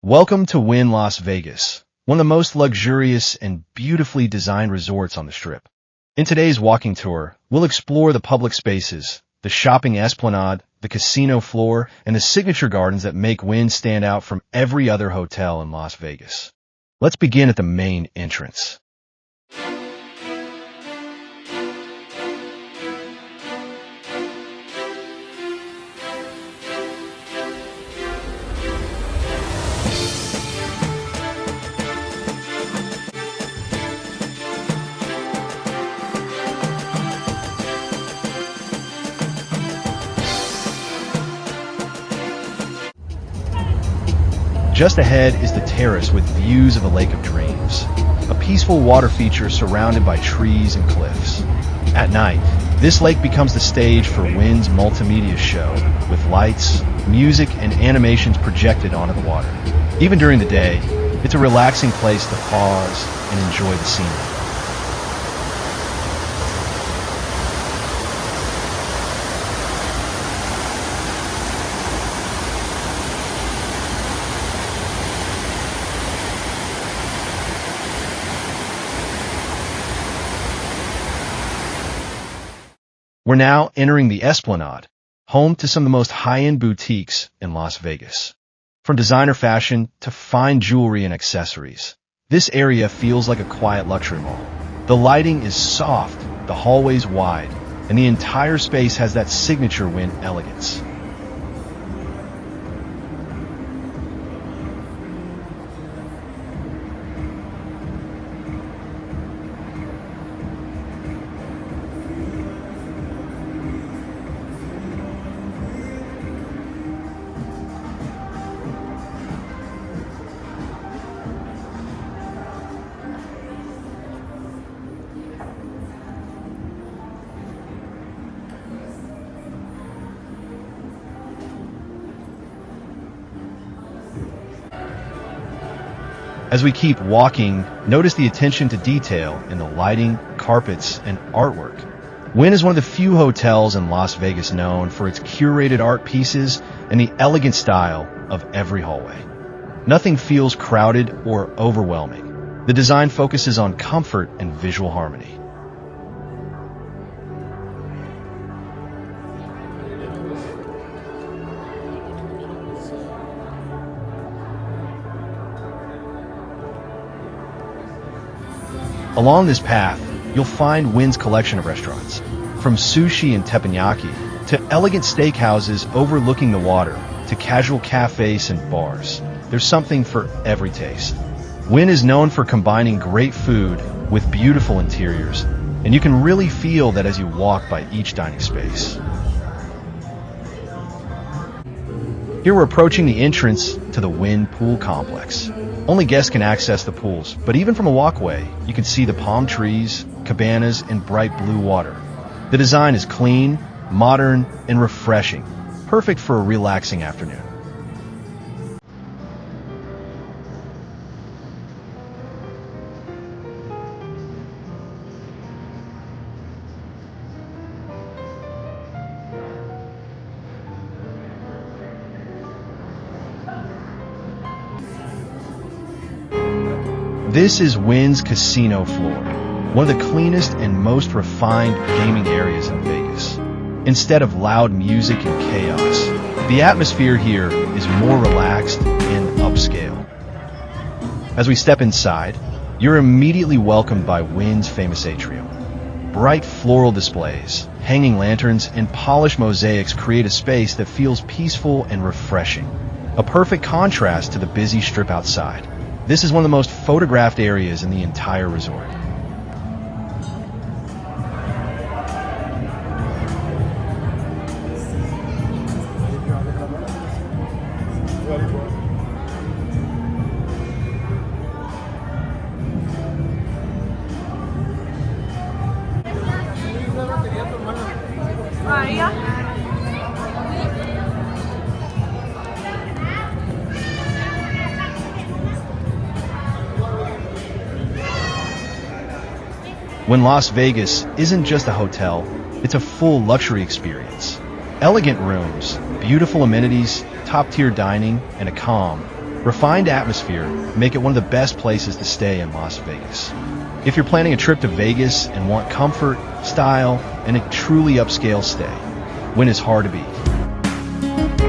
Welcome to Wynn Las Vegas, one of the most luxurious and beautifully designed resorts on the Strip. In today's walking tour, we'll explore the public spaces, the shopping Esplanade, the casino floor, and the signature gardens that make Wynn stand out from every other hotel in Las Vegas. Let's begin at the main entrance. Just ahead is the terrace with views of a lake of dreams, a peaceful water feature surrounded by trees and cliffs. At night, this lake becomes the stage for Wynn's multimedia show, with lights, music, and animations projected onto the water. Even during the day, it's a relaxing place to pause and enjoy the scenery. We're now entering the Esplanade, home to some of the most high-end boutiques in Las Vegas. From designer fashion to fine jewelry and accessories, this area feels like a quiet luxury mall. The lighting is soft, the hallways wide, and the entire space has that signature Wynn elegance. As we keep walking, notice the attention to detail in the lighting, carpets, and artwork. Wynn is one of the few hotels in Las Vegas known for its curated art pieces and the elegant style of every hallway. Nothing feels crowded or overwhelming. The design focuses on comfort and visual harmony. Along this path, you'll find Wynn's collection of restaurants, from sushi and teppanyaki to elegant steakhouses overlooking the water to casual cafes and bars. There's something for every taste. Wynn is known for combining great food with beautiful interiors, and you can really feel that as you walk by each dining space. Here we're approaching the entrance to the Wynn Pool Complex. Only guests can access the pools, but even from a walkway, you can see the palm trees, cabanas, and bright blue water. The design is clean, modern, and refreshing, perfect for a relaxing afternoon. This is Wynn's casino floor, one of the cleanest and most refined gaming areas in Vegas. Instead of loud music and chaos, the atmosphere here is more relaxed and upscale. As we step inside, you're immediately welcomed by Wynn's famous atrium. Bright floral displays, hanging lanterns, and polished mosaics create a space that feels peaceful and refreshing, a perfect contrast to the busy strip outside. This is one of the most photographed areas in the entire resort. Wynn Las Vegas isn't just a hotel, it's a full luxury experience. Elegant rooms, beautiful amenities, top-tier dining, and a calm, refined atmosphere make it one of the best places to stay in Las Vegas. If you're planning a trip to Vegas and want comfort, style, and a truly upscale stay, Wynn is hard to beat.